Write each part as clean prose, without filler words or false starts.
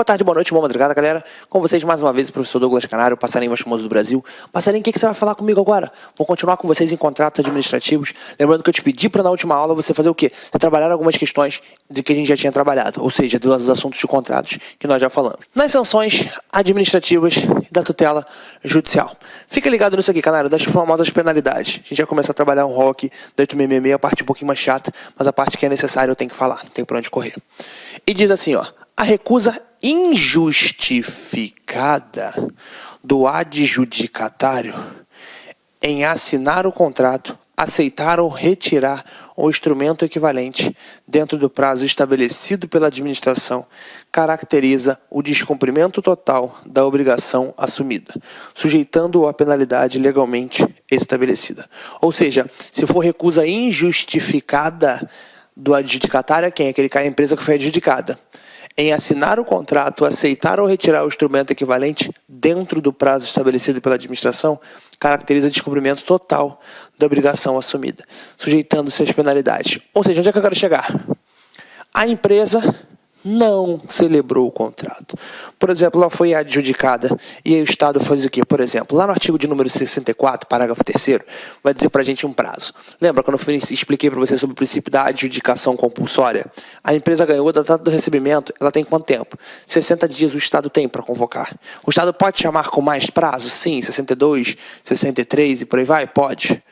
boa tarde, boa noite, boa madrugada, galera. Com vocês mais uma vez o professor Douglas Canário, o passarinho mais famoso do Brasil. Passarinho, o que você vai falar comigo agora? Vou continuar com vocês em contratos administrativos. Lembrando que eu te pedi para na última aula você fazer o quê? Você trabalhar algumas questões de que a gente já tinha trabalhado, ou seja, dos assuntos de contratos que nós já falamos. Nas sanções administrativas e da tutela judicial. Fica ligado nisso aqui, Canário, das famosas penalidades. A gente vai começar a trabalhar um rock da 8666, a parte um pouquinho mais chata, mas a parte que é necessária eu tenho que falar, não tem por onde correr. E diz assim, ó. A recusa injustificada do adjudicatário em assinar o contrato, aceitar ou retirar o instrumento equivalente dentro do prazo estabelecido pela administração caracteriza o descumprimento total da obrigação assumida, sujeitando-o à penalidade legalmente estabelecida. Ou seja, se for recusa injustificada do adjudicatário, quem é aquele cara, a empresa que foi adjudicada, em assinar o contrato, aceitar ou retirar o instrumento equivalente dentro do prazo estabelecido pela administração, caracteriza descumprimento total da obrigação assumida, sujeitando-se às penalidades. Ou seja, onde é que eu quero chegar? A empresa não celebrou o contrato. Por exemplo, ela foi adjudicada e aí o Estado faz o quê? Por exemplo, lá no artigo de número 64, parágrafo 3º, vai dizer pra gente um prazo. Lembra quando eu expliquei para você sobre o princípio da adjudicação compulsória? A empresa ganhou da data do recebimento, ela tem quanto tempo? 60 dias o Estado tem para convocar. O Estado pode chamar com mais prazo? Sim, 62, 63 e por aí vai? Pode.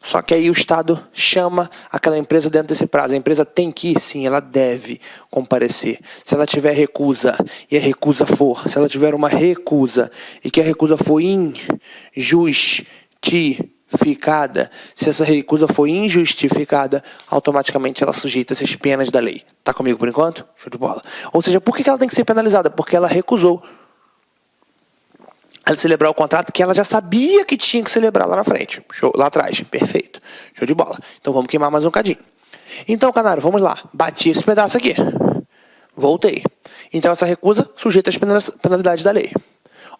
Só que aí o Estado chama aquela empresa dentro desse prazo. A empresa tem que ir, sim, ela deve comparecer. Se ela tiver recusa e a recusa for, se ela tiver uma recusa e que a recusa for injustificada, se essa recusa for injustificada, automaticamente ela sujeita-se às penas da lei. Tá comigo por enquanto? Show de bola. Ou seja, por que ela tem que ser penalizada? Porque ela recusou ela celebrar o contrato que ela já sabia que tinha que celebrar lá na frente. Show, lá atrás. Perfeito. Show de bola. Então vamos queimar mais um cadinho. Então, Canário, vamos lá. Bati esse pedaço aqui. Voltei. Então essa recusa sujeita às penalidades da lei.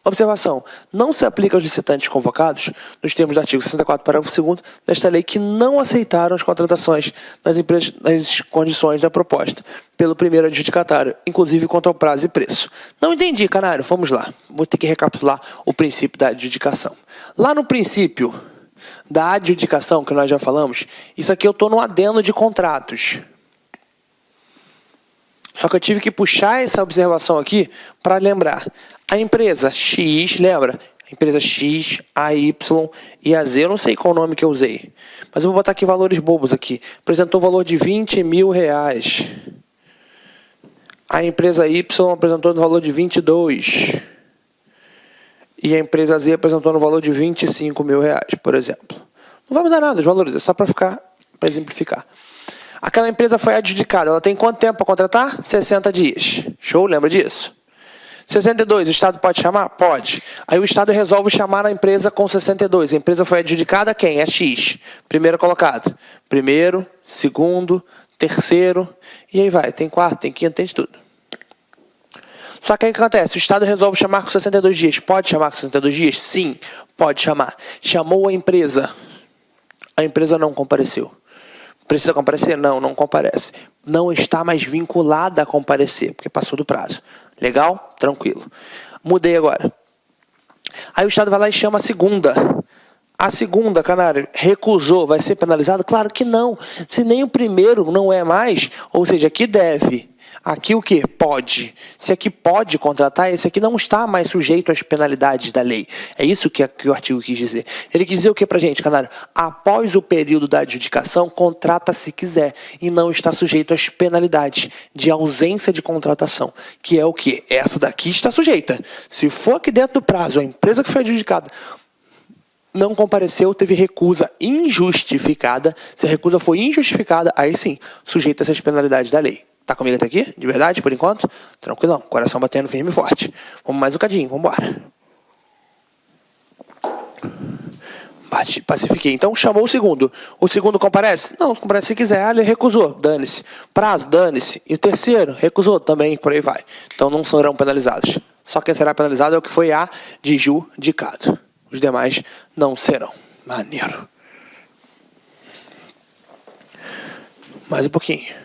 Observação. Não se aplica aos licitantes convocados, nos termos do artigo 64, parágrafo 2º, desta lei que não aceitaram as contratações das empresas nas condições da proposta pelo primeiro adjudicatário, inclusive quanto ao prazo e preço. Não entendi, Canário. Vamos lá. Vou ter que recapitular o princípio da adjudicação. Lá no princípio da adjudicação, que nós já falamos, isso aqui eu estou no adendo de contratos. Só que eu tive que puxar essa observação aqui para lembrar. A empresa X, lembra? A empresa X, a Y e a Z, eu não sei qual nome que eu usei. Mas eu vou botar aqui valores bobos aqui. Apresentou o valor de R$20 mil. A empresa Y apresentou no valor de 22. E a empresa Z apresentou no valor de R$25 mil, por exemplo. Não vai mudar nada os valores, é só para exemplificar. Aquela empresa foi adjudicada, ela tem quanto tempo para contratar? 60 dias. Show? Lembra disso? 62, o Estado pode chamar? Pode. Aí o Estado resolve chamar a empresa com 62. A empresa foi adjudicada a quem? É X. Primeiro colocado. Primeiro, segundo, terceiro, e aí vai. Tem quarto, tem quinto, tem de tudo. Só que aí o que acontece? O Estado resolve chamar com 62 dias. Pode chamar com 62 dias? Sim, pode chamar. Chamou a empresa não compareceu. Precisa comparecer? Não, não comparece. Não está mais vinculada a comparecer, porque passou do prazo. Legal? Tranquilo. Mudei agora. Aí o Estado vai lá e chama a segunda. A segunda, Canário, recusou. Vai ser penalizado? Claro que não. Se nem o primeiro não é mais, ou seja, aqui deve. Aqui o que? Pode. Se aqui pode contratar, esse aqui não está mais sujeito às penalidades da lei. É isso que o artigo quis dizer. Ele quis dizer o que pra gente, Canário? Após o período da adjudicação, contrata se quiser e não está sujeito às penalidades de ausência de contratação. Que é o que? Essa daqui está sujeita. Se for aqui dentro do prazo, a empresa que foi adjudicada não compareceu, teve recusa injustificada. Se a recusa foi injustificada, aí sim, sujeita-se às penalidades da lei. Tá comigo até aqui? De verdade, por enquanto? Tranquilão. Coração batendo firme e forte. Vamos mais um cadinho. Vamos embora. Pacifiquei. Então, chamou o segundo. O segundo comparece? Não, comparece se quiser. Ele recusou. Dane-se. Prazo, dane-se. E o terceiro? Recusou também. Por aí vai. Então, não serão penalizados. Só quem será penalizado é o que foi adjudicado. Os demais não serão. Maneiro. Mais um pouquinho.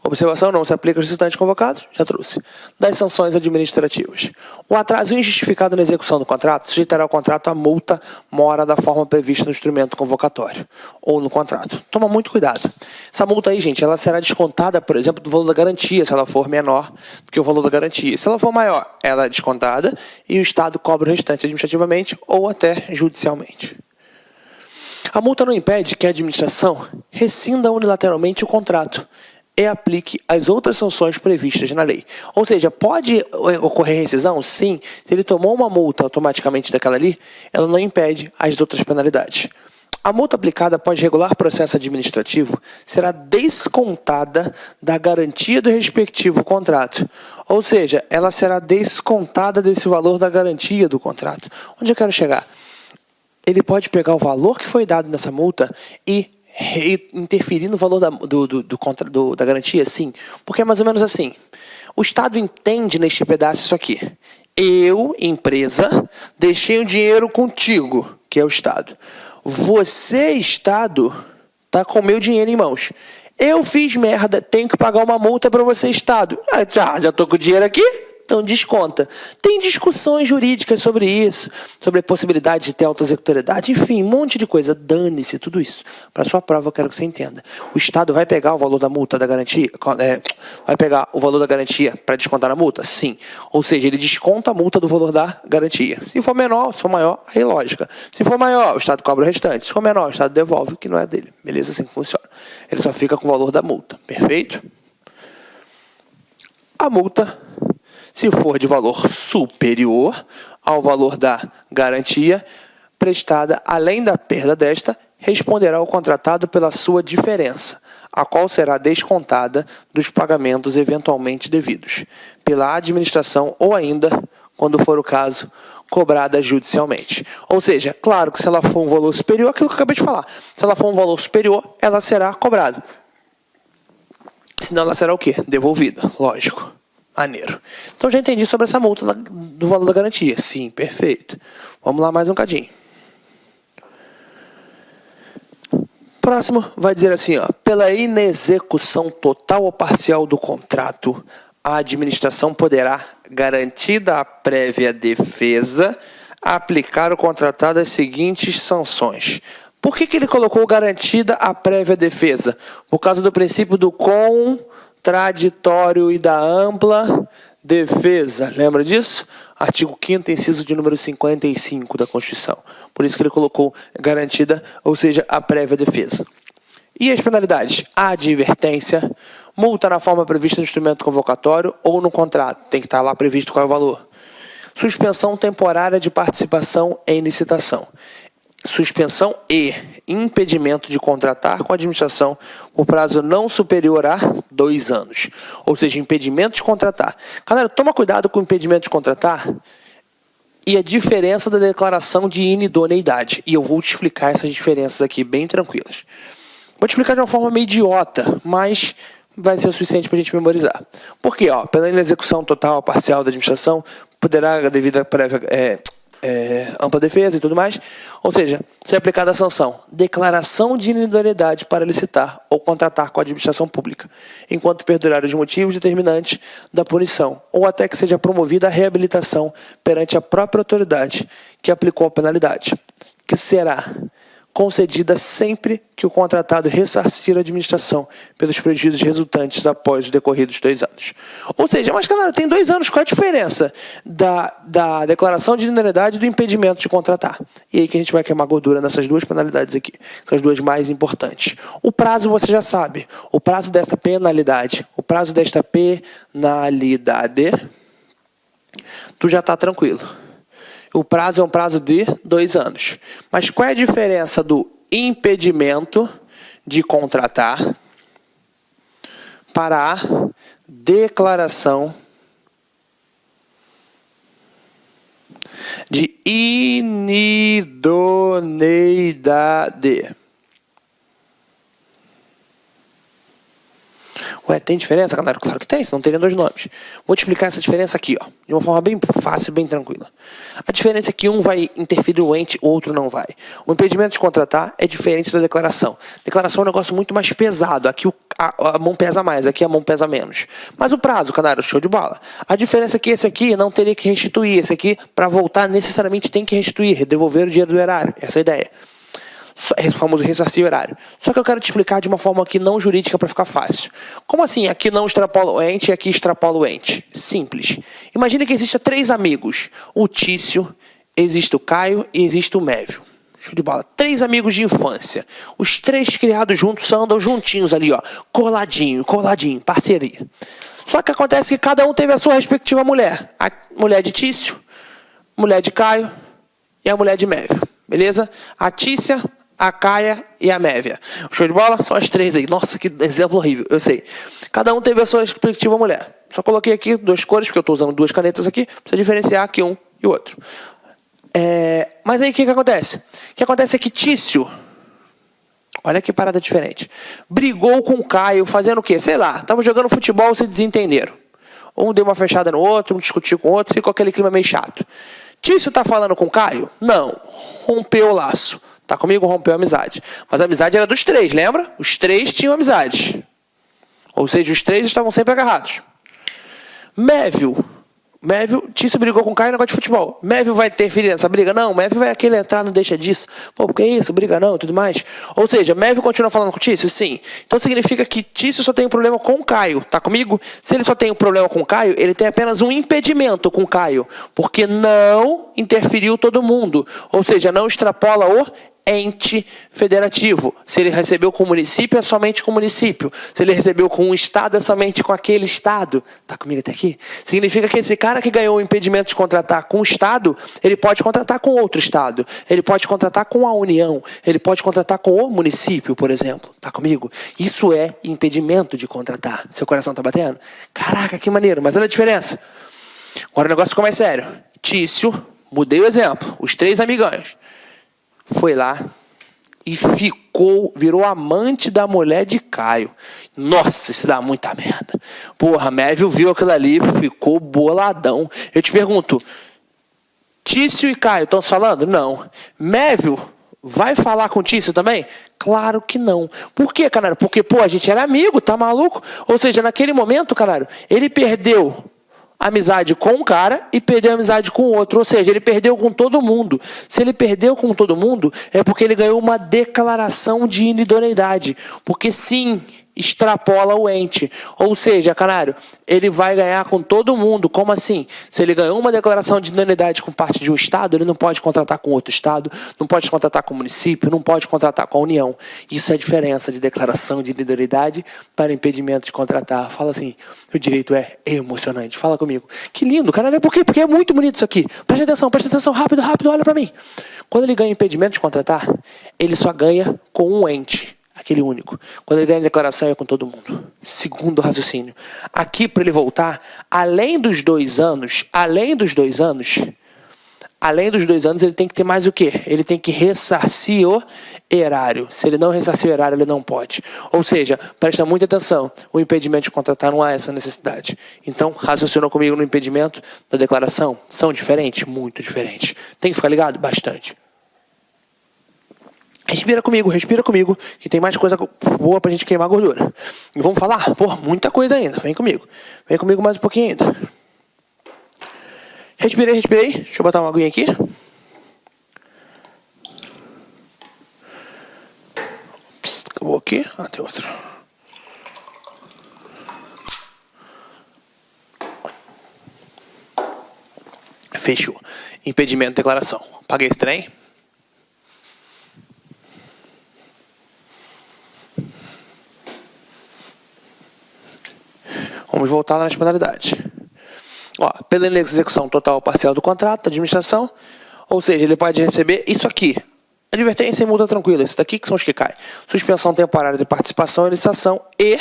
Observação: não se aplica aos licitantes convocados, já trouxe. Das sanções administrativas. O atraso injustificado na execução do contrato sujeitará o contrato à multa mora da forma prevista no instrumento convocatório ou no contrato. Toma muito cuidado. Essa multa aí, gente, ela será descontada, por exemplo, do valor da garantia, se ela for menor do que o valor da garantia. Se ela for maior, ela é descontada e o Estado cobra o restante administrativamente ou até judicialmente. A multa não impede que a administração rescinda unilateralmente o contrato e aplique as outras sanções previstas na lei. Ou seja, pode ocorrer rescisão? Sim. Se ele tomou uma multa automaticamente daquela ali, ela não impede as outras penalidades. A multa aplicada após regular processo administrativo será descontada da garantia do respectivo contrato. Ou seja, ela será descontada desse valor da garantia do contrato. Onde eu quero chegar? Ele pode pegar o valor que foi dado nessa multa e interferir no valor da garantia? Sim, porque é mais ou menos assim. O Estado entende neste pedaço isso aqui. Eu, empresa, deixei o dinheiro contigo, que é o Estado. Você, Estado, tá com o meu dinheiro em mãos. Eu fiz merda, tenho que pagar uma multa para você, Estado. Já tô com o dinheiro aqui? Então desconta. Tem discussões jurídicas sobre isso, sobre a possibilidade de ter autoexecutoriedade, enfim, um monte de coisa. Dane-se tudo isso. Para sua prova, eu quero que você entenda. O Estado vai pegar o valor da multa da garantia? Vai pegar o valor da garantia para descontar a multa? Sim. Ou seja, ele desconta a multa do valor da garantia. Se for menor, se for maior, aí lógica. Se for maior, o Estado cobra o restante. Se for menor, o Estado devolve o que não é dele. Beleza? Assim que funciona. Ele só fica com o valor da multa. Perfeito? A multa, se for de valor superior ao valor da garantia prestada, além da perda desta, responderá o contratado pela sua diferença, a qual será descontada dos pagamentos eventualmente devidos, pela administração ou ainda, quando for o caso, cobrada judicialmente. Ou seja, claro que se ela for um valor superior, aquilo que eu acabei de falar, se ela for um valor superior, ela será cobrada. Senão ela será o quê? Devolvida, lógico. Maneiro. Então já entendi sobre essa multa do valor da garantia. Sim, perfeito. Vamos lá mais um cadinho. Próximo vai dizer assim, ó, pela inexecução total ou parcial do contrato, a administração poderá, garantida a prévia defesa, aplicar ao contratado as seguintes sanções. Por que ele colocou garantida a prévia defesa? Por causa do princípio do contraditório e da ampla defesa. Lembra disso? Artigo 5º, inciso de número 55 da Constituição. Por isso que ele colocou garantida, ou seja, a prévia defesa. E as penalidades? A advertência, multa na forma prevista no instrumento convocatório ou no contrato. Tem que estar lá previsto qual é o valor. Suspensão temporária de participação em licitação. Suspensão e impedimento de contratar com a administração por prazo não superior a 2 anos. Ou seja, impedimento de contratar. Galera, toma cuidado com o impedimento de contratar e a diferença da declaração de inidoneidade. E eu vou te explicar essas diferenças aqui bem tranquilas. Vou te explicar de uma forma meio idiota, mas vai ser o suficiente para a gente memorizar. Por quê? Pela inexecução total ou parcial da administração, poderá, devido à prévia ampla defesa e tudo mais, ou seja, ser aplicada a sanção, declaração de inidoneidade para licitar ou contratar com a administração pública, enquanto perdurar os motivos determinantes da punição, ou até que seja promovida a reabilitação perante a própria autoridade que aplicou a penalidade, que será concedida sempre que o contratado ressarcir a administração pelos prejuízos resultantes após os decorridos 2 anos. Ou seja, mas galera, tem 2 anos, qual é a diferença da declaração de inidoneidade e do impedimento de contratar? E aí que a gente vai queimar gordura nessas duas penalidades aqui, são as duas mais importantes. O prazo você já sabe, o prazo desta penalidade, tu já está tranquilo. O prazo é um prazo de 2 anos. Mas qual é a diferença do impedimento de contratar para a declaração de inidoneidade? Ué, tem diferença, galera? Claro que tem, senão teria 2 nomes. Vou te explicar essa diferença aqui, ó, de uma forma bem fácil, bem tranquila. A diferença é que um vai interferir no ente, o outro não vai. O impedimento de contratar é diferente da declaração. Declaração é um negócio muito mais pesado. Aqui o a mão pesa mais, aqui a mão pesa menos. Mas o prazo, canário, show de bola. A diferença é que esse aqui não teria que restituir. Esse aqui, para voltar, necessariamente tem que restituir, devolver o dinheiro do erário. Essa é a ideia. O famoso ressarcir o erário. Só que eu quero te explicar de uma forma aqui não jurídica para ficar fácil. Como assim? Aqui não extrapola o ente e aqui extrapola o ente. Simples. Imagine que existam 3 amigos. O Tício, existe o Caio e existe o Mévio. Show de bola. 3 amigos de infância. Os 3 criados juntos andam juntinhos ali, ó. Coladinho, parceria. Só que acontece que cada um teve a sua respectiva mulher. A mulher de Tício, mulher de Caio e a mulher de Mévio. Beleza? A Tícia, a Caia e a Mévia. Show de bola? São as 3 aí. Nossa, que exemplo horrível, eu sei. Cada um teve a sua respectiva mulher. Só coloquei aqui 2 cores, porque eu estou usando 2 canetas aqui, para diferenciar aqui um e o outro. Mas aí o que acontece? O que acontece é que Tício, olha que parada diferente, brigou com o Caio fazendo o quê? Sei lá, estavam jogando futebol, se desentenderam. Um deu uma fechada no outro, um discutiu com o outro, ficou aquele clima meio chato. Tício tá falando com o Caio? Não. Rompeu o laço. Tá comigo? Rompeu a amizade. Mas a amizade era dos 3, lembra? Os 3 tinham amizade. Ou seja, os 3 estavam sempre agarrados. Mévio, Tício brigou com o Caio no negócio de futebol. Mévio vai interferir nessa briga? Não. Mévio vai aquele entrar, não deixa disso. Pô, porque é isso? Briga não, tudo mais. Ou seja, Mévio continua falando com o Tício? Sim. Então significa que Tício só tem um problema com o Caio. Tá comigo? Se ele só tem um problema com o Caio, ele tem apenas um impedimento com o Caio. Porque não interferiu todo mundo. Ou seja, não extrapola o ente federativo. Se ele recebeu com o município, é somente com o município. Se ele recebeu com um estado, é somente com aquele estado. Tá comigo até aqui? Significa que esse cara que ganhou o impedimento de contratar com o estado, ele pode contratar com outro estado. Ele pode contratar com a União. Ele pode contratar com o município, por exemplo. Tá comigo? Isso é impedimento de contratar. Seu coração tá batendo? Caraca, que maneiro. Mas olha a diferença. Agora o negócio ficou mais sério. Tício, mudei o exemplo. Os 3 amigãos. Foi lá e virou amante da mulher de Caio. Nossa, isso dá muita merda. Porra, Mévio viu aquilo ali, ficou boladão. Eu te pergunto, Tício e Caio estão falando? Não. Mévio vai falar com Tício também? Claro que não. Por quê, canário? Porque, pô, a gente era amigo, tá maluco? Ou seja, naquele momento, canário, ele perdeu amizade com um cara e perdeu amizade com o outro. Ou seja, ele perdeu com todo mundo. Se ele perdeu com todo mundo, é porque ele ganhou uma declaração de inidoneidade. Porque sim, extrapola o ente. Ou seja, canário, ele vai ganhar com todo mundo. Como assim? Se ele ganhou uma declaração de inidoneidade com parte de um estado, ele não pode contratar com outro estado, não pode contratar com o município, não pode contratar com a União. Isso é a diferença de declaração de inidoneidade para impedimento de contratar. Fala assim, o direito é emocionante. Fala comigo. Que lindo, canário. Por quê? Porque é muito bonito isso aqui. Presta atenção, rápido, olha para mim. Quando ele ganha impedimento de contratar, ele só ganha com um ente. Aquele único. Quando ele ganha a declaração é com todo mundo. Segundo raciocínio. Aqui, para ele voltar, além dos 2 anos, ele tem que ter mais o quê? Ele tem que ressarcir o erário. Se ele não ressarcir o erário, ele não pode. Ou seja, presta muita atenção. O impedimento de contratar não há essa necessidade. Então, raciocinou comigo no impedimento da declaração? São diferentes? Muito diferentes. Tem que ficar ligado? Bastante. Respira comigo, que tem mais coisa boa pra gente queimar a gordura. E vamos falar? Pô, muita coisa ainda. Vem comigo mais um pouquinho ainda. Respirei. Deixa eu botar uma aguinha aqui. Ops, acabou aqui. Ah, tem outro. Fechou. Impedimento de declaração. Apaguei esse trem. Vamos voltar lá nas penalidades. Ó, pela inexecução total ou parcial do contrato, da administração, ou seja, ele pode receber isso aqui. Advertência e multa tranquila. Esses daqui que são os que caem. Suspensão temporária de participação em licitação e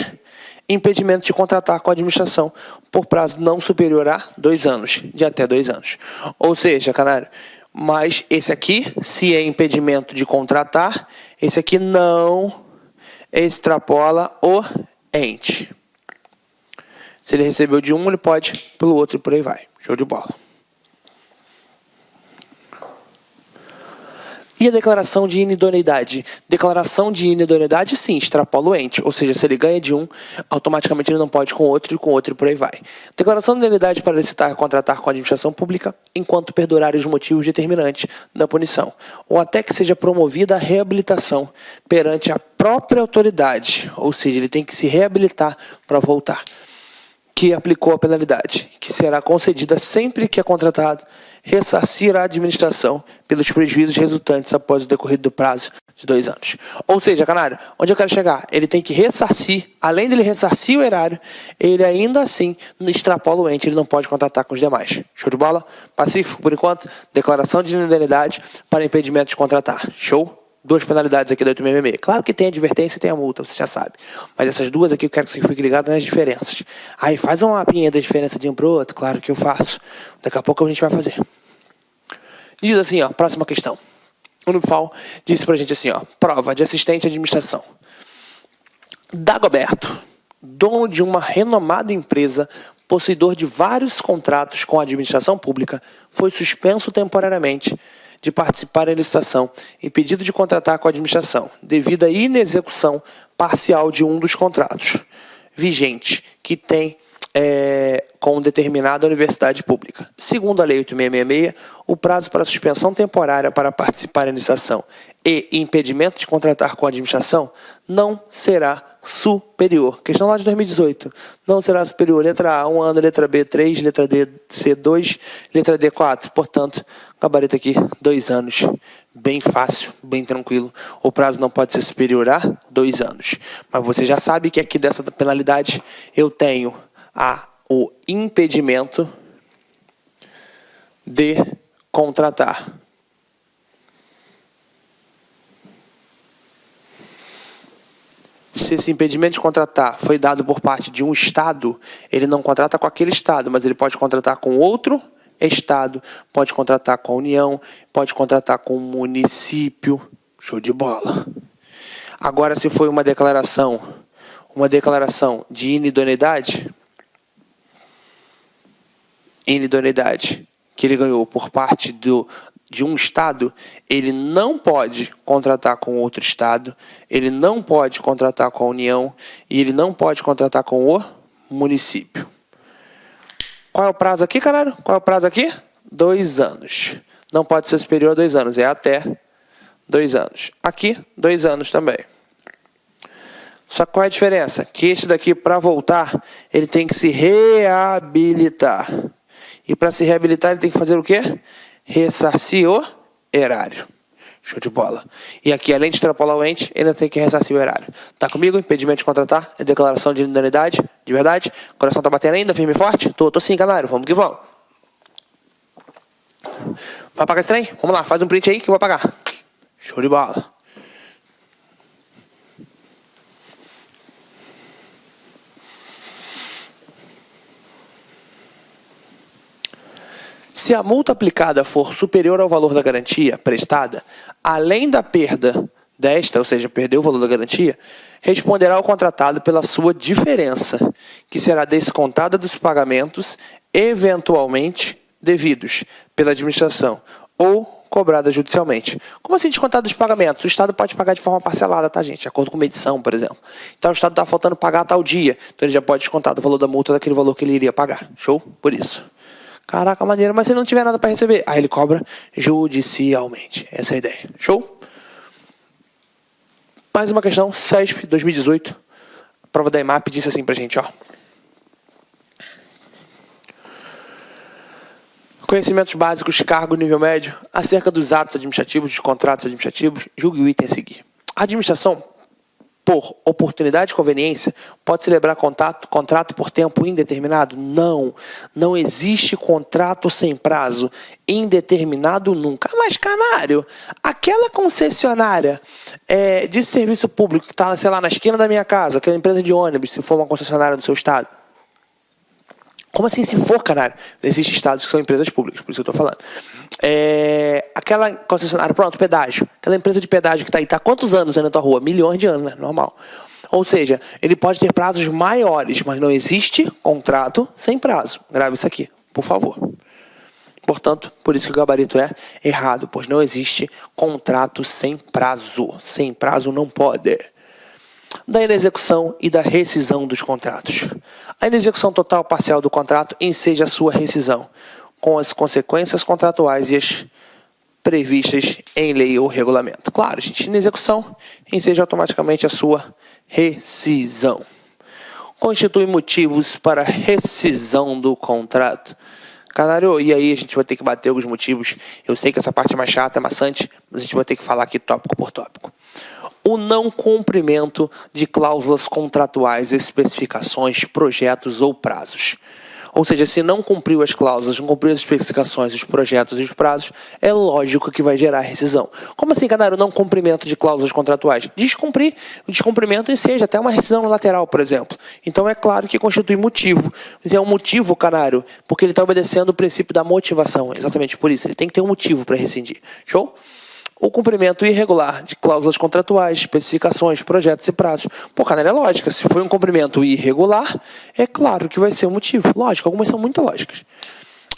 impedimento de contratar com a administração por prazo não superior a 2 anos, de até 2 anos. Ou seja, canário, mas esse aqui, se é impedimento de contratar, esse aqui não extrapola o ente. Se ele recebeu de um, ele pode pelo outro e por aí vai. Show de bola. E a declaração de inidoneidade? Declaração de inidoneidade, sim, extrapola o ente. Ou seja, se ele ganha de um, automaticamente ele não pode com outro e por aí vai. Declaração de inidoneidade para licitar e contratar com a administração pública enquanto perdurarem os motivos determinantes da punição, ou até que seja promovida a reabilitação perante a própria autoridade. Ou seja, ele tem que se reabilitar para voltar. Que aplicou a penalidade, que será concedida sempre que é contratado ressarcir a administração pelos prejuízos resultantes após o decorrido do prazo de 2 anos. Ou seja, canário, onde eu quero chegar? Ele tem que ressarcir, além dele ressarcir o erário, ele ainda assim extrapola o ente, ele não pode contratar com os demais. Show de bola? Pacífico por enquanto, declaração de indenibilidade para impedimento de contratar. Show? 2 penalidades aqui do 866. Claro que tem a advertência e tem a multa, você já sabe. Mas essas 2 aqui eu quero que você fique ligado nas diferenças. Aí faz uma mapinha da diferença de um para o outro, claro que eu faço. Daqui a pouco a gente vai fazer. Diz assim, ó, próxima questão. O Unifal disse pra gente assim, ó, prova de assistente de administração. Dagoberto, dono de uma renomada empresa, possuidor de vários contratos com a administração pública, foi suspenso temporariamente de participar da licitação, impedido de contratar com a administração, devido à inexecução parcial de um dos contratos vigentes que tem com determinada universidade pública. Segundo a Lei 8666, o prazo para suspensão temporária para participar da licitação e impedimento de contratar com a administração não será superior. Questão lá de 2018. Não será superior. Letra A, 1 ano. Letra B, 3. Letra D, C, 2. Letra D, 4. Portanto, gabarito aqui, 2 anos. Bem fácil, bem tranquilo. O prazo não pode ser superior a 2 anos. Mas você já sabe que aqui dessa penalidade eu tenho o impedimento de contratar. Se esse impedimento de contratar foi dado por parte de um Estado, ele não contrata com aquele Estado, mas ele pode contratar com outro Estado, pode contratar com a União, pode contratar com o município. Show de bola. Agora, se foi uma declaração de inidoneidade que ele ganhou por parte de um Estado, ele não pode contratar com outro Estado, ele não pode contratar com a União e ele não pode contratar com o município. Qual é o prazo aqui, canário? Qual é o prazo aqui? 2 anos. Não pode ser superior a 2 anos, é até 2 anos. Aqui, 2 anos também. Só que qual é a diferença? Que este daqui, para voltar, ele tem que se reabilitar. E para se reabilitar, ele tem que fazer o quê? Ressarcir o erário. Show de bola. E aqui, além de extrapolar o ente, ainda tem que ressarcir o erário. Tá comigo? Impedimento de contratar, declaração de indenibilidade, de verdade. Coração tá batendo ainda, firme e forte? Tô sim, canário. Vamos que vamos. Vai apagar esse trem? Vamos lá, faz um print aí que eu vou apagar. Show de bola. Se a multa aplicada for superior ao valor da garantia prestada, além da perda desta, ou seja, perdeu o valor da garantia, responderá ao contratado pela sua diferença, que será descontada dos pagamentos eventualmente devidos pela administração ou cobrada judicialmente. Como assim descontada dos pagamentos? O Estado pode pagar de forma parcelada, tá, gente? De acordo com uma edição, por exemplo. Então, o Estado está faltando pagar tal dia, então ele já pode descontar do valor da multa daquele valor que ele iria pagar. Show? Por isso. Caraca, maneiro, mas se não tiver nada para receber, aí ele cobra judicialmente. Essa é a ideia. Show? Mais uma questão, CESP 2018. A prova da EMAP disse assim pra gente, ó. Conhecimentos básicos, cargo, nível médio, acerca dos atos administrativos, dos contratos administrativos, julgue o item a seguir. A administração, por oportunidade e conveniência, pode celebrar contrato por tempo indeterminado? Não. Não existe contrato sem prazo indeterminado nunca. Mas, canário, aquela concessionária de serviço público que está, sei lá, na esquina da minha casa, aquela empresa de ônibus, se for uma concessionária do seu estado. Como assim, se for, canário? Existem estados que são empresas públicas, por isso eu estou falando. Aquela concessionária, pronto, pedágio. Aquela empresa de pedágio que está aí, está há quantos anos aí na tua rua? Milhões de anos, né? Normal. Ou seja, ele pode ter prazos maiores, mas não existe contrato sem prazo. Grave isso aqui, por favor. Portanto, por isso que o gabarito é errado, pois não existe contrato sem prazo. Sem prazo não pode. Da inexecução e da rescisão dos contratos. A inexecução total ou parcial do contrato enseja a sua rescisão, com as consequências contratuais e as previstas em lei ou regulamento. Claro, gente, inexecução enseja automaticamente a sua rescisão. Constitui motivos para rescisão do contrato. Canário, e aí a gente vai ter que bater alguns motivos. Eu sei que essa parte é mais chata, é maçante, mas a gente vai ter que falar aqui tópico por tópico. O não cumprimento de cláusulas contratuais, especificações, projetos ou prazos. Ou seja, se não cumpriu as cláusulas, não cumpriu as especificações, os projetos e os prazos, é lógico que vai gerar rescisão. Como assim, Canário, não cumprimento de cláusulas contratuais? Descumprir. O descumprimento enseja até uma rescisão lateral, por exemplo. Então é claro que constitui motivo. Mas é um motivo, Canário, porque ele está obedecendo o princípio da motivação. Exatamente por isso. Ele tem que ter um motivo para rescindir. Show? O cumprimento irregular de cláusulas contratuais, especificações, projetos e prazos. Pô, Canário, é lógica. Se foi um cumprimento irregular, é claro que vai ser um motivo. Lógico, algumas são muito lógicas.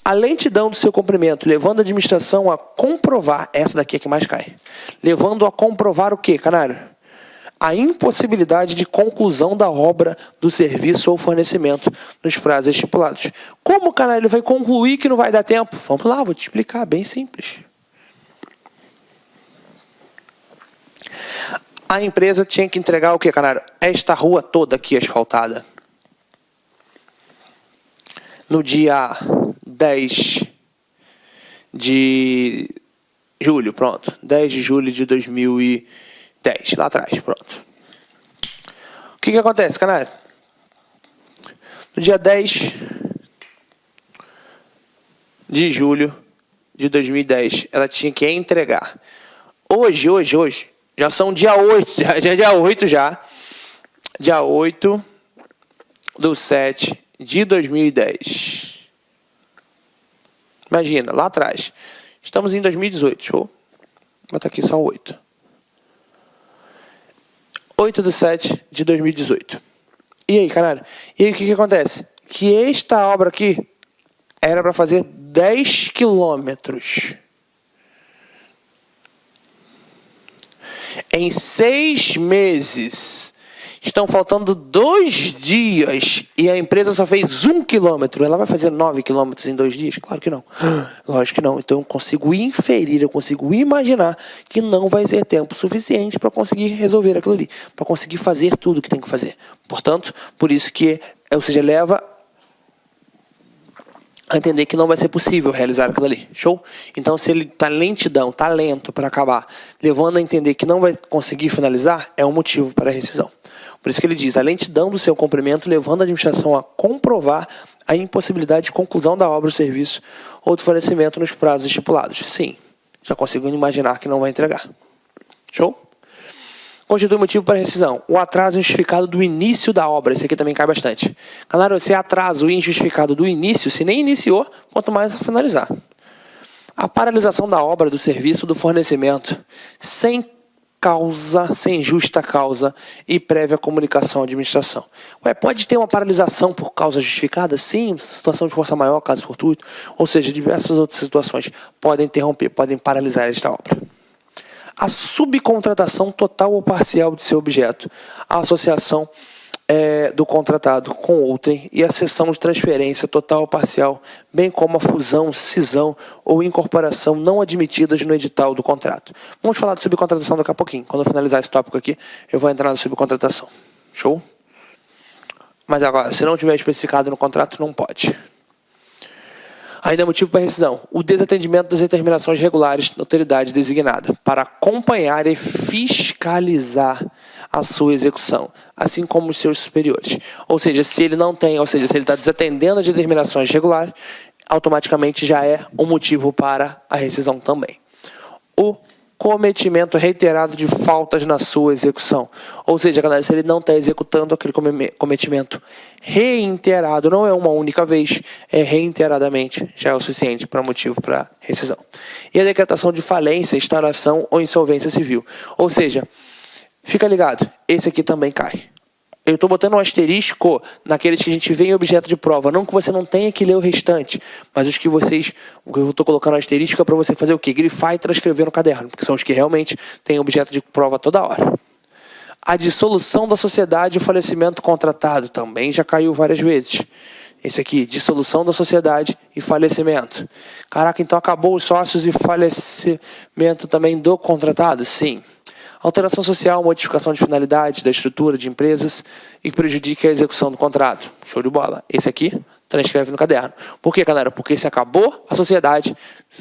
A lentidão do seu cumprimento, levando a administração a comprovar, essa daqui é que mais cai, levando a comprovar o quê, Canário? A impossibilidade de conclusão da obra, do serviço ou fornecimento nos prazos estipulados. Como, Canário, ele vai concluir que não vai dar tempo? Vamos lá, vou te explicar, bem simples. A empresa tinha que entregar o que, Canário? Esta rua toda aqui asfaltada. No dia 10 de julho, pronto. 10 de julho de 2010, lá atrás, pronto. O que acontece, Canário? No dia 10 de julho de 2010, ela tinha que entregar. Hoje, já são dia 8, já é dia 8 já. Dia 8/7/2010. Imagina, lá atrás. Estamos em 2018, show? Vou botar aqui só 8. 8/7/2018. E aí, caralho? E aí o que acontece? Que esta obra aqui era para fazer 10 quilômetros. Em 6 meses, estão faltando 2 dias e a empresa só fez 1 quilômetro. Ela vai fazer 9 quilômetros em 2 dias? Claro que não. Lógico que não. Então eu consigo inferir, eu consigo imaginar que não vai ser tempo suficiente para conseguir resolver aquilo ali, para conseguir fazer tudo que tem que fazer. Portanto, por isso que, ou seja, leva a entender que não vai ser possível realizar aquilo ali. Show? Então, se ele está lentidão, está lento para acabar, levando a entender que não vai conseguir finalizar, é um motivo para a rescisão. Por isso que ele diz, a lentidão do seu cumprimento, levando a administração a comprovar a impossibilidade de conclusão da obra ou serviço ou de fornecimento nos prazos estipulados. Sim, já consigo imaginar que não vai entregar. Show? Constitui motivo para rescisão. O atraso injustificado do início da obra. Esse aqui também cai bastante. Claro, se é atraso injustificado do início, se nem iniciou, quanto mais a finalizar. A paralisação da obra, do serviço, do fornecimento, sem causa, sem justa causa e prévia comunicação à administração. Pode ter uma paralisação por causa justificada? Sim, situação de força maior, caso fortuito, ou seja, diversas outras situações podem interromper, podem paralisar esta obra. A subcontratação total ou parcial de seu objeto, a associação do contratado com outrem e a cessão de transferência total ou parcial, bem como a fusão, cisão ou incorporação não admitidas no edital do contrato. Vamos falar de subcontratação daqui a pouquinho. Quando eu finalizar esse tópico aqui, eu vou entrar na subcontratação. Show? Mas agora, se não tiver especificado no contrato, não pode. Ainda motivo para rescisão. O desatendimento das determinações regulares da autoridade designada para acompanhar e fiscalizar a sua execução, assim como os seus superiores. Ou seja, se ele não tem, se ele está desatendendo as determinações regulares, automaticamente já é um motivo para a rescisão também. O cometimento reiterado de faltas na sua execução. Ou seja, se ele não está executando aquele cometimento reiterado, não é uma única vez, é reiteradamente, já é o suficiente para motivo para rescisão. E a decretação de falência, instauração ou insolvência civil. Ou seja, fica ligado, esse aqui também cai. Eu estou botando um asterisco naqueles que a gente vê em objeto de prova. Não que você não tenha que ler o restante, mas os que vocês... O que eu estou colocando asterisco é para você fazer o quê? Grifar e transcrever no caderno, porque são os que realmente têm objeto de prova toda hora. A dissolução da sociedade e o falecimento contratado também já caiu várias vezes. Esse aqui, dissolução da sociedade e falecimento. Caraca, então acabou os sócios e falecimento também do contratado? Sim. Alteração social, modificação de finalidade da estrutura de empresas e prejudica a execução do contrato. Show de bola. Esse aqui, transcreve no caderno. Por quê, canário? Porque se acabou a sociedade,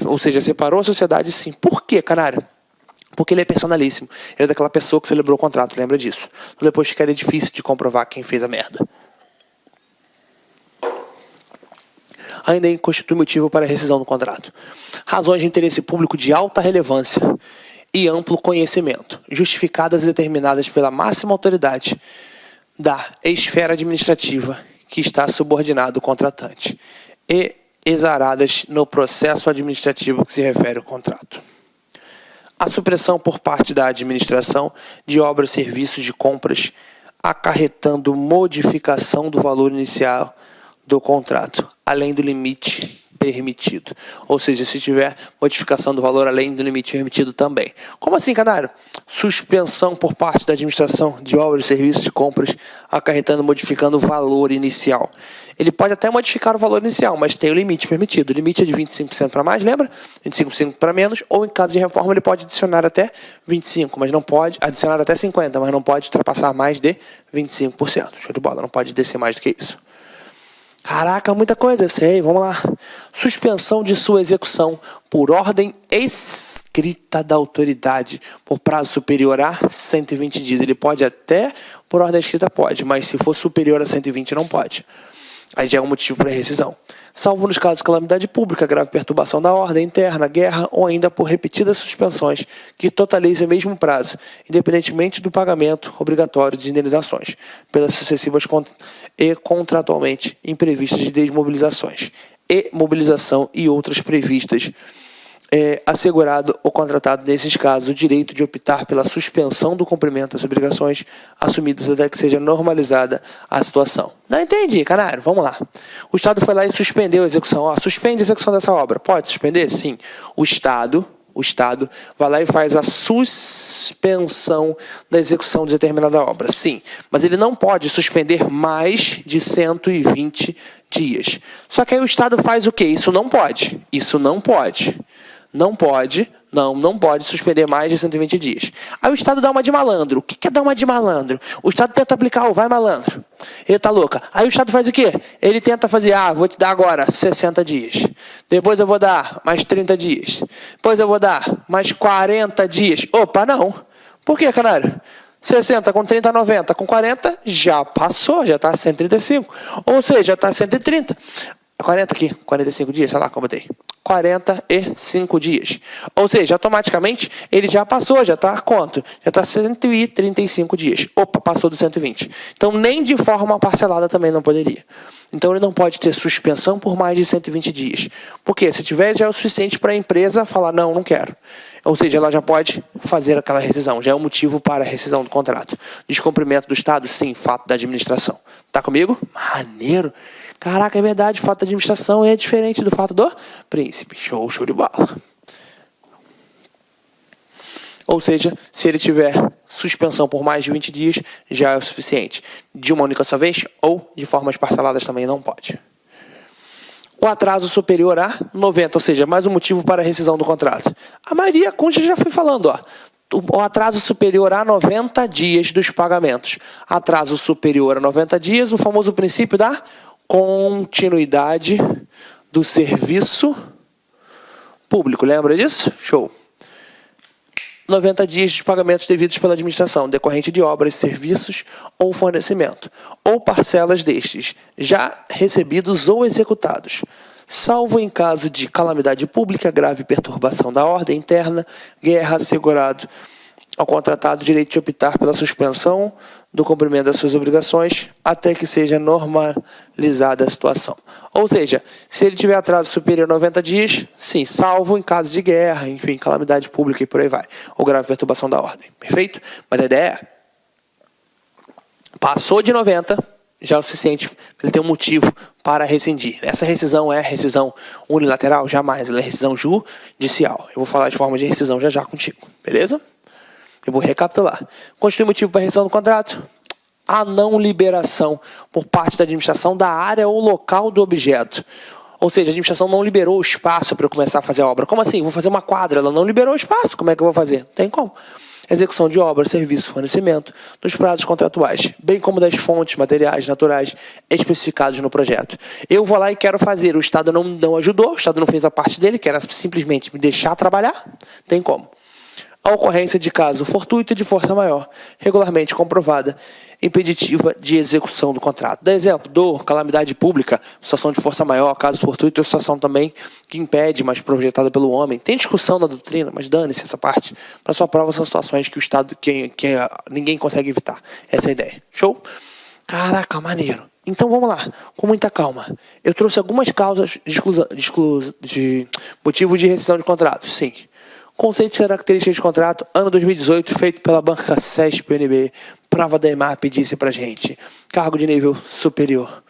ou seja, separou a sociedade, sim. Por quê, canário? Porque ele é personalíssimo. Ele é daquela pessoa que celebrou o contrato, lembra disso. Depois ficaria difícil de comprovar quem fez a merda. Ainda constitui motivo para a rescisão do contrato. Razões de interesse público de alta relevância e amplo conhecimento, justificadas e determinadas pela máxima autoridade da esfera administrativa que está subordinado ao contratante e exaradas no processo administrativo que se refere ao contrato. A supressão por parte da administração de obras, serviços de compras, acarretando modificação do valor inicial do contrato, além do limite permitido. Ou seja, se tiver modificação do valor além do limite permitido também. Como assim, canário? Suspensão por parte da administração de obras e serviços de compras, acarretando, modificando o valor inicial. Ele pode até modificar o valor inicial, mas tem o limite permitido. O limite é de 25% para mais, lembra? 25% para menos, ou em caso de reforma ele pode adicionar até 25%, mas não pode adicionar até 50%, mas não pode ultrapassar mais de 25%. Show de bola, não pode descer mais do que isso. Caraca, muita coisa, eu sei, vamos lá. Suspensão de sua execução por ordem escrita da autoridade por prazo superior a 120 dias. Ele pode até, por ordem escrita pode, mas se for superior a 120 não pode. Aí já é um motivo para rescisão. Salvo nos casos de calamidade pública, grave perturbação da ordem interna, guerra ou ainda por repetidas suspensões que totalizem o mesmo prazo, independentemente do pagamento obrigatório de indenizações, pelas sucessivas e contratualmente imprevistas de desmobilizações e mobilização e outras previstas, assegurado ou contratado, nesses casos, o direito de optar pela suspensão do cumprimento das obrigações assumidas até que seja normalizada a situação. Não entendi, canário, vamos lá. O Estado foi lá e suspendeu a execução. Suspende a execução dessa obra. Pode suspender? Sim. O Estado vai lá e faz a suspensão da execução de determinada obra. Sim, mas ele não pode suspender mais de 120 dias. Só que aí o Estado faz o quê? Isso não pode. Não pode suspender mais de 120 dias. Aí o Estado dá uma de malandro. O que é dar uma de malandro? O Estado tenta aplicar o vai malandro. Eita louca. Aí o Estado faz o quê? Ele tenta fazer, vou te dar agora 60 dias. Depois eu vou dar mais 30 dias. Depois eu vou dar mais 40 dias. Opa, não. Por quê, canário? 60 com 30, 90. Com 40, já passou, já está 135. Ou seja, já está 130. 40 aqui, 45 dias, sei lá como eu botei. 45 dias. Ou seja, automaticamente ele já passou, já está quanto? Já está 135 dias. Opa, passou do 120. Então nem de forma parcelada também não poderia. Então ele não pode ter suspensão por mais de 120 dias. Porque se tiver já é o suficiente para a empresa falar não, não quero. Ou seja, ela já pode fazer aquela rescisão. Já é um motivo para a rescisão do contrato. Descumprimento do Estado? Sim, fato da administração. Tá comigo? Maneiro. Caraca, é verdade, o fato da administração é diferente do fato do príncipe. Show de bola. Ou seja, se ele tiver suspensão por mais de 20 dias, já é o suficiente. De uma única só vez ou de formas parceladas também não pode. O atraso superior a 90, ou seja, mais um motivo para a rescisão do contrato. A maioria, como já fui falando, o atraso superior a 90 dias dos pagamentos. Atraso superior a 90 dias, o famoso princípio da continuidade do serviço público. Lembra disso? Show. 90 dias de pagamentos devidos pela administração, decorrente de obras, serviços ou fornecimento, ou parcelas destes, já recebidos ou executados, salvo em caso de calamidade pública, grave perturbação da ordem interna, guerra, assegurado ao contratado o direito de optar pela suspensão do cumprimento das suas obrigações até que seja normalizada a situação. Ou seja, se ele tiver atraso superior a 90 dias, sim, salvo em caso de guerra, enfim, calamidade pública e por aí vai, ou grave perturbação da ordem. Perfeito? Mas a ideia é Passou de 90, já é o suficiente para ele ter um motivo para rescindir. Essa rescisão é rescisão unilateral? Jamais. Ela é rescisão judicial. Eu vou falar de forma de rescisão já contigo. Beleza? Eu vou recapitular. Constitui motivo para rescisão do contrato? A não liberação por parte da administração da área ou local do objeto. Ou seja, a administração não liberou o espaço para eu começar a fazer a obra. Como assim? Vou fazer uma quadra. Ela não liberou o espaço. Como é que eu vou fazer? Não tem como. Execução de obra, serviço, fornecimento dos prazos contratuais, bem como das fontes, materiais, naturais especificados no projeto. Eu vou lá e quero fazer. O Estado não ajudou, o Estado não fez a parte dele, que era simplesmente me deixar trabalhar. Tem como. A ocorrência de caso fortuito e de força maior, regularmente comprovada, impeditiva de execução do contrato. Dá exemplo, dor, calamidade pública, situação de força maior, caso fortuito, é situação também que impede, mas projetada pelo homem. Tem discussão na doutrina, mas dane-se essa parte. Para sua prova, são situações que o Estado, que ninguém consegue evitar. Essa é a ideia. Show? Caraca, maneiro. Então vamos lá, com muita calma. Eu trouxe algumas causas de motivo de rescisão de contrato. Sim. Conceito e características de contrato, ano 2018, feito pela banca CESP-UNB. Prova da EMAP disse pra gente. Cargo de nível superior.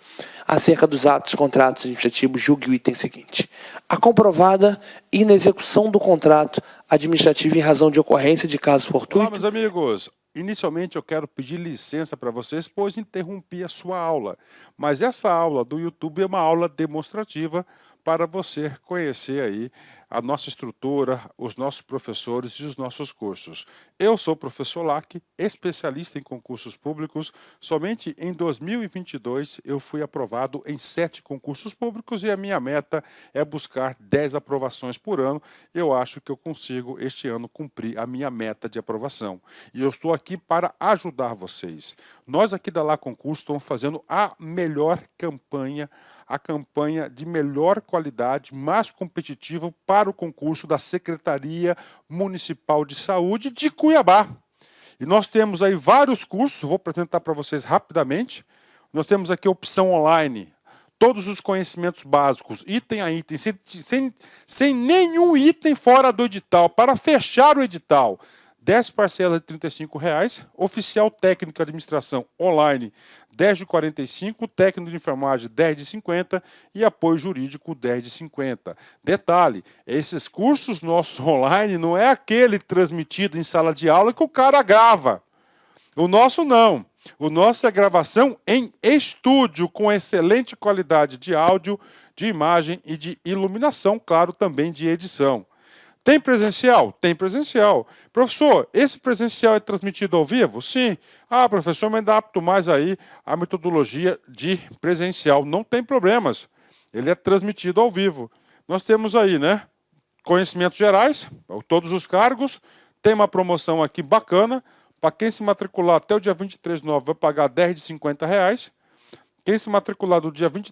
Acerca dos atos, contratos administrativos, julgue o item seguinte. A comprovada inexecução do contrato administrativo em razão de ocorrência de caso fortuito. Olá, meus amigos. Inicialmente eu quero pedir licença para vocês, pois interrompi a sua aula. Mas essa aula do YouTube é uma aula demonstrativa para você conhecer aí a nossa estrutura, os nossos professores e os nossos cursos. Eu sou o professor Lac, especialista em concursos públicos. Somente em 2022 eu fui aprovado em 7 concursos públicos e a minha meta é buscar 10 aprovações por ano. Eu acho que eu consigo este ano cumprir a minha meta de aprovação. E eu estou aqui para ajudar vocês. Nós aqui da Lá Concurso estamos fazendo a melhor campanha, a campanha de melhor qualidade, mais competitiva para o concurso da Secretaria Municipal de Saúde de Cuiabá. E nós temos aí vários cursos, vou apresentar para vocês rapidamente. Nós temos aqui a opção online, todos os conhecimentos básicos, item a item, sem nenhum item fora do edital, para fechar o edital. 10 parcelas de R$ 35,00, oficial técnico de administração online 10 de 45, técnico de enfermagem 10 de 50 e apoio jurídico 10 de 50. Detalhe, esses cursos nossos online não é aquele transmitido em sala de aula que o cara grava. O nosso não. O nosso é gravação em estúdio com excelente qualidade de áudio, de imagem e de iluminação, claro, também de edição. Tem presencial? Tem presencial. Professor, esse presencial é transmitido ao vivo? Sim. Ah, professor, me adapto mais aí à metodologia de presencial. Não tem problemas. Ele é transmitido ao vivo. Nós temos aí, né? Conhecimentos gerais, todos os cargos. Tem uma promoção aqui bacana. Para quem se matricular até o dia 23/9 vai pagar 10 de R$50. Quem se matricular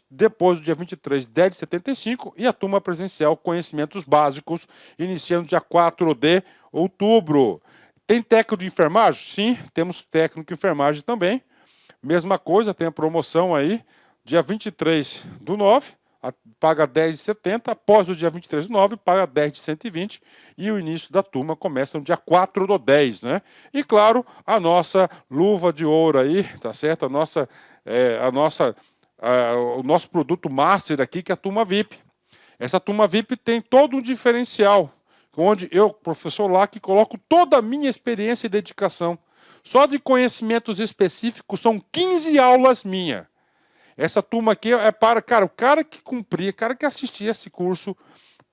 depois do dia 23, 10 de 75, e a turma presencial Conhecimentos Básicos, iniciando dia 4 de outubro. Tem técnico de enfermagem? Sim, temos técnico de enfermagem também. Mesma coisa, tem a promoção aí, dia 23/9, paga 10 de 70, após o dia 23/9, paga 10 de 120, e o início da turma começa no dia 4/10, né? E claro, a nossa luva de ouro aí, tá certo? O nosso produto master aqui, que é a turma VIP. Essa turma VIP tem todo um diferencial, onde eu, professor Lac, coloco toda a minha experiência e dedicação. Só de conhecimentos específicos são 15 aulas minhas. Essa turma aqui é para, cara, o cara que cumprir, o cara que assistir esse curso,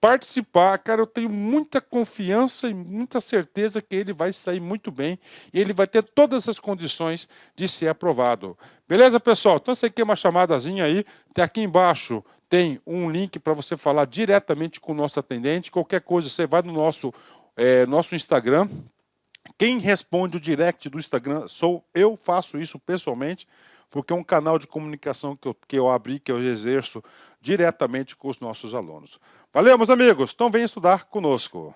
participar, cara, eu tenho muita confiança e muita certeza que ele vai sair muito bem e ele vai ter todas as condições de ser aprovado. Beleza, pessoal? Então, essa aqui é uma chamadazinha aí. Até aqui embaixo tem um link para você falar diretamente com o nosso atendente. Qualquer coisa, você vai no nosso Instagram. Quem responde o direct do Instagram sou eu, faço isso pessoalmente, porque é um canal de comunicação que eu abri, que eu exerço diretamente com os nossos alunos. Valeu, meus amigos. Então, venham estudar conosco.